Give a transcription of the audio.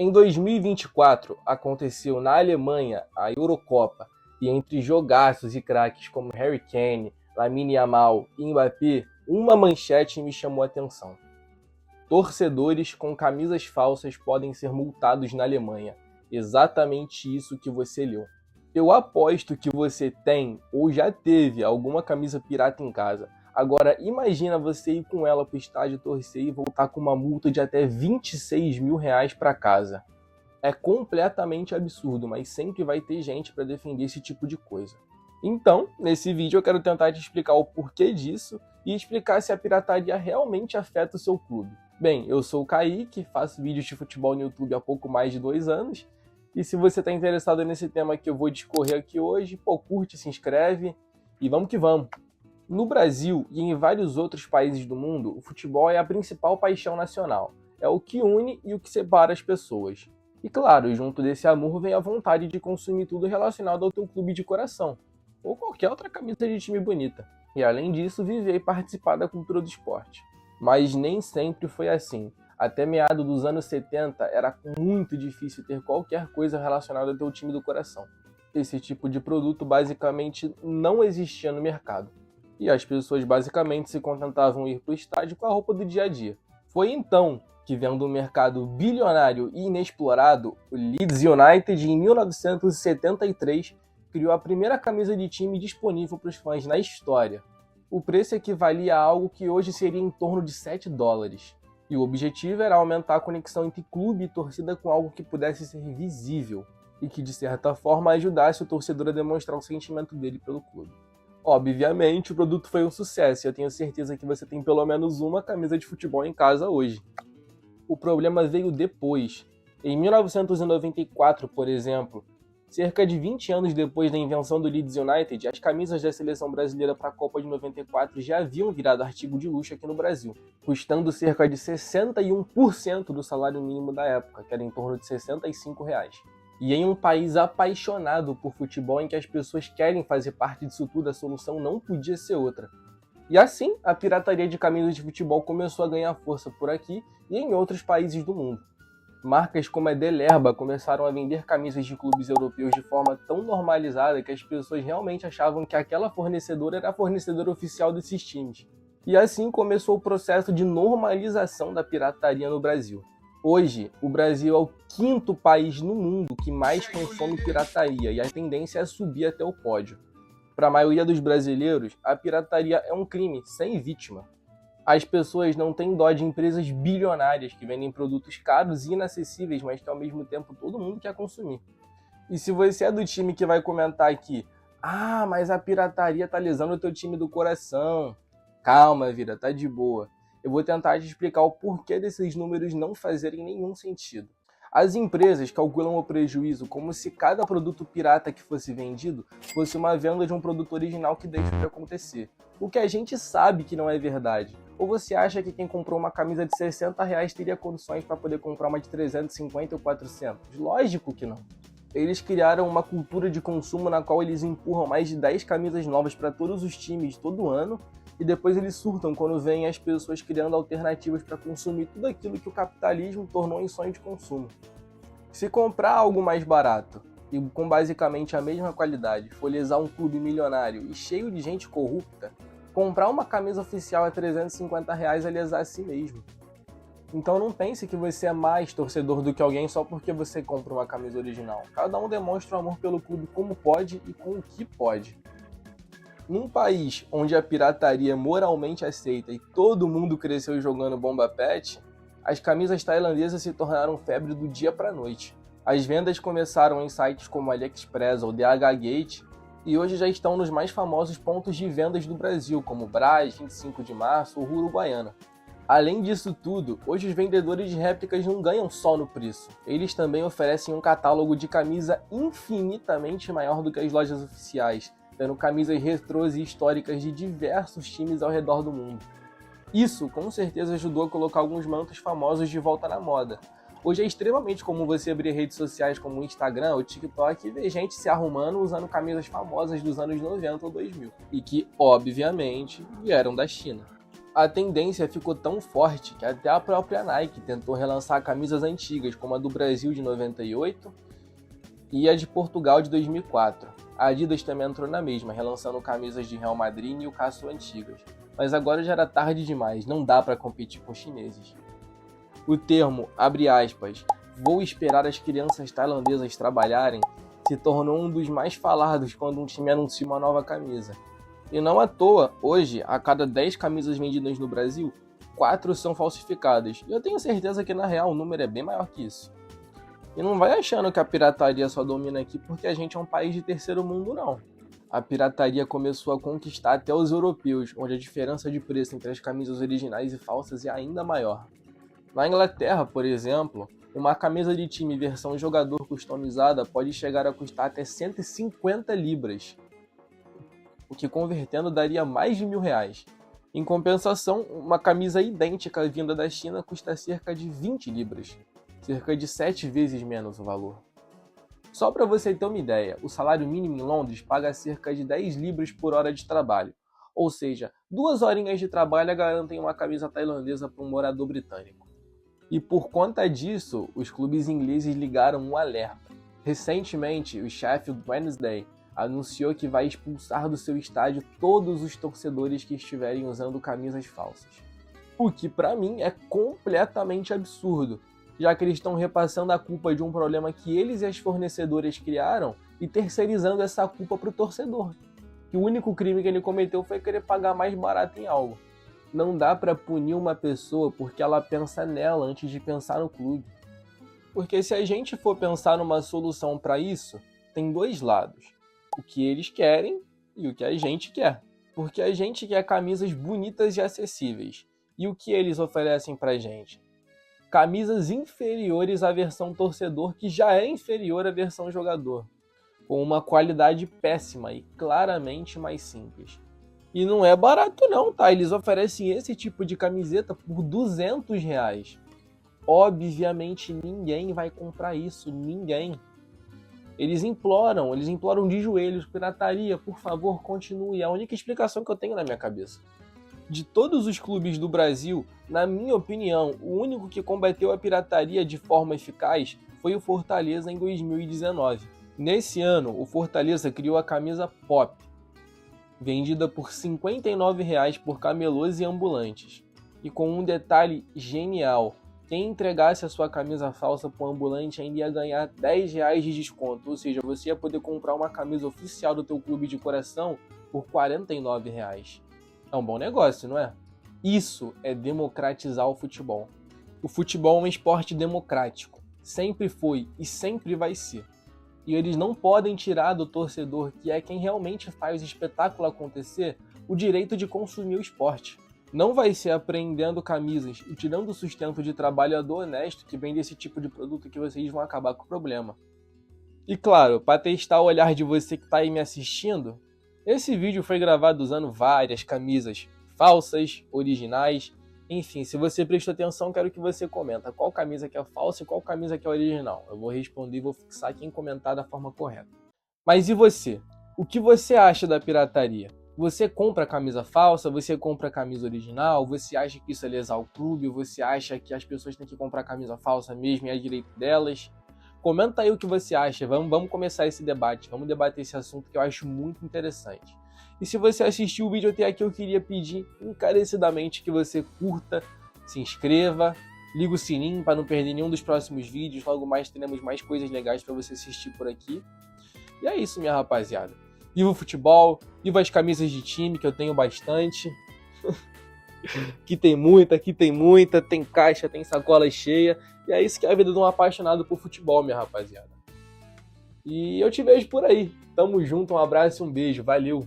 Em 2024, aconteceu na Alemanha a Eurocopa, e entre jogaços e craques como Harry Kane, Lamine Yamal e Mbappé, uma manchete me chamou a atenção. Torcedores com camisas falsas podem ser multados na Alemanha. Exatamente isso que você leu. Eu aposto que você tem ou já teve alguma camisa pirata em casa. Agora imagina você ir com ela para o estádio torcer e voltar com uma multa de até 26 mil reais para casa. É completamente absurdo, mas sempre vai ter gente para defender esse tipo de coisa. Então, nesse vídeo eu quero tentar te explicar o porquê disso e explicar se a pirataria realmente afeta o seu clube. Bem, eu sou o Kaique, faço vídeos de futebol no YouTube há pouco mais de 2 anos, e se você está interessado nesse tema que eu vou discorrer aqui hoje, curte, se inscreve e vamos que vamos! No Brasil e em vários outros países do mundo, o futebol é a principal paixão nacional. É o que une e o que separa as pessoas. E claro, junto desse amor vem a vontade de consumir tudo relacionado ao teu clube de coração, ou qualquer outra camisa de time bonita. E além disso, viver e participar da cultura do esporte. Mas nem sempre foi assim. Até meados dos anos 70 era muito difícil ter qualquer coisa relacionada ao teu time do coração. Esse tipo de produto basicamente não existia no mercado. E as pessoas basicamente se contentavam em ir para o estádio com a roupa do dia a dia. Foi então que, vendo um mercado bilionário e inexplorado, o Leeds United, em 1973, criou a primeira camisa de time disponível para os fãs na história. O preço equivalia a algo que hoje seria em torno de $7. E o objetivo era aumentar a conexão entre clube e torcida com algo que pudesse ser visível e que, de certa forma, ajudasse o torcedor a demonstrar o sentimento dele pelo clube. Obviamente, o produto foi um sucesso e eu tenho certeza que você tem pelo menos uma camisa de futebol em casa hoje. O problema veio depois. Em 1994, por exemplo, cerca de 20 anos depois da invenção do Leeds United, as camisas da seleção brasileira para a Copa de 94 já haviam virado artigo de luxo aqui no Brasil, custando cerca de 61% do salário mínimo da época, que era em torno de R$65. E em um país apaixonado por futebol em que as pessoas querem fazer parte disso tudo, a solução não podia ser outra. E assim, a pirataria de camisas de futebol começou a ganhar força por aqui e em outros países do mundo. Marcas como a Delerba começaram a vender camisas de clubes europeus de forma tão normalizada que as pessoas realmente achavam que aquela fornecedora era a fornecedora oficial desses times. E assim começou o processo de normalização da pirataria no Brasil. Hoje, o Brasil é o 5º país no mundo que mais consome pirataria e a tendência é subir até o pódio. Para a maioria dos brasileiros, a pirataria é um crime sem vítima. As pessoas não têm dó de empresas bilionárias que vendem produtos caros e inacessíveis, mas que ao mesmo tempo todo mundo quer consumir. E se você é do time que vai comentar aqui, mas a pirataria tá lesando o teu time do coração. Calma, vida, tá de boa. Eu vou tentar te explicar o porquê desses números não fazerem nenhum sentido. As empresas calculam o prejuízo como se cada produto pirata que fosse vendido fosse uma venda de um produto original que deixa de acontecer. O que a gente sabe que não é verdade. Ou você acha que quem comprou uma camisa de R$60 teria condições para poder comprar uma de 350 ou 400? Lógico que não. Eles criaram uma cultura de consumo na qual eles empurram mais de 10 camisas novas para todos os times todo ano e depois eles surtam quando veem as pessoas criando alternativas para consumir tudo aquilo que o capitalismo tornou em sonho de consumo. Se comprar algo mais barato e com basicamente a mesma qualidade for lesar um clube milionário e cheio de gente corrupta, comprar uma camisa oficial a R$350 é lesar a si mesmo. Então não pense que você é mais torcedor do que alguém só porque você compra uma camisa original. Cada um demonstra o amor pelo clube como pode e com o que pode. Num país onde a pirataria é moralmente aceita e todo mundo cresceu jogando bomba pet, as camisas tailandesas se tornaram febre do dia para a noite. As vendas começaram em sites como AliExpress ou DHgate e hoje já estão nos mais famosos pontos de vendas do Brasil, como Brás, 25 de Março ou Uruguaiana. Além disso tudo, hoje os vendedores de réplicas não ganham só no preço. Eles também oferecem um catálogo de camisa infinitamente maior do que as lojas oficiais, tendo camisas retrôs e históricas de diversos times ao redor do mundo. Isso, com certeza, ajudou a colocar alguns mantos famosos de volta na moda. Hoje é extremamente comum você abrir redes sociais como o Instagram ou TikTok e ver gente se arrumando usando camisas famosas dos anos 90 ou 2000, e que, obviamente, vieram da China. A tendência ficou tão forte que até a própria Nike tentou relançar camisas antigas, como a do Brasil de 98 e a de Portugal de 2004. A Adidas também entrou na mesma, relançando camisas de Real Madrid e Newcastle antigas. Mas agora já era tarde demais, não dá para competir com os chineses. O termo, abre aspas, vou esperar as crianças tailandesas trabalharem, se tornou um dos mais falados quando um time anuncia uma nova camisa. E não à toa, hoje, a cada 10 camisas vendidas no Brasil, 4 são falsificadas. E eu tenho certeza que na real o número é bem maior que isso. E não vai achando que a pirataria só domina aqui porque a gente é um país de terceiro mundo, não. A pirataria começou a conquistar até os europeus, onde a diferença de preço entre as camisas originais e falsas é ainda maior. Na Inglaterra, por exemplo, uma camisa de time versão jogador customizada pode chegar a custar até 150 libras, o que convertendo daria mais de R$1.000. Em compensação, uma camisa idêntica vinda da China custa cerca de 20 libras, cerca de 7 vezes menos o valor. Só para você ter uma ideia, o salário mínimo em Londres paga cerca de 10 libras por hora de trabalho, ou seja, 2 horinhas de trabalho garantem uma camisa tailandesa para um morador britânico. E por conta disso, os clubes ingleses ligaram um alerta. Recentemente, o Sheffield Wednesday anunciou que vai expulsar do seu estádio todos os torcedores que estiverem usando camisas falsas. O que para mim é completamente absurdo, já que eles estão repassando a culpa de um problema que eles e as fornecedoras criaram e terceirizando essa culpa para o torcedor, que o único crime que ele cometeu foi querer pagar mais barato em algo. Não dá para punir uma pessoa porque ela pensa nela antes de pensar no clube. Porque se a gente for pensar numa solução para isso, tem dois lados. O que eles querem e o que a gente quer. Porque a gente quer camisas bonitas e acessíveis. E o que eles oferecem pra gente? Camisas inferiores à versão torcedor, que já é inferior à versão jogador. Com uma qualidade péssima e claramente mais simples. E não é barato não, tá? Eles oferecem esse tipo de camiseta por R$200. Obviamente ninguém vai comprar isso, ninguém. Eles imploram de joelhos, pirataria, por favor, continue. É a única explicação que eu tenho na minha cabeça. De todos os clubes do Brasil, na minha opinião, o único que combateu a pirataria de forma eficaz foi o Fortaleza em 2019. Nesse ano, o Fortaleza criou a camisa Pop, vendida por R$59 por camelôs e ambulantes. E com um detalhe genial, quem entregasse a sua camisa falsa para o ambulante ainda ia ganhar R$10 de desconto, ou seja, você ia poder comprar uma camisa oficial do teu clube de coração por R$49. É um bom negócio, não é? Isso é democratizar o futebol. O futebol é um esporte democrático, sempre foi e sempre vai ser. E eles não podem tirar do torcedor, que é quem realmente faz o espetáculo acontecer, o direito de consumir o esporte. Não vai ser apreendendo camisas e tirando o sustento de trabalhador honesto que vem desse tipo de produto que vocês vão acabar com o problema. E claro, para testar o olhar de você que está aí me assistindo, esse vídeo foi gravado usando várias camisas falsas, originais, enfim, se você prestou atenção, quero que você comenta qual camisa que é falsa e qual camisa que é original. Eu vou responder e vou fixar quem comentar da forma correta. Mas e você? O que você acha da pirataria? Você compra camisa falsa? Você compra camisa original? Você acha que isso é lesar o clube? Você acha que as pessoas têm que comprar camisa falsa mesmo e é direito delas? Comenta aí o que você acha, vamos começar esse debate, vamos debater esse assunto que eu acho muito interessante. E se você assistiu o vídeo até aqui, eu queria pedir encarecidamente que você curta, se inscreva, liga o sininho para não perder nenhum dos próximos vídeos, logo mais teremos mais coisas legais para você assistir por aqui. E é isso, minha rapaziada. Viva o futebol, viva as camisas de time, que eu tenho bastante. Aqui tem muita, tem caixa, tem sacola cheia. E é isso que é a vida de um apaixonado por futebol, minha rapaziada. E eu te vejo por aí. Tamo junto, um abraço e um beijo. Valeu!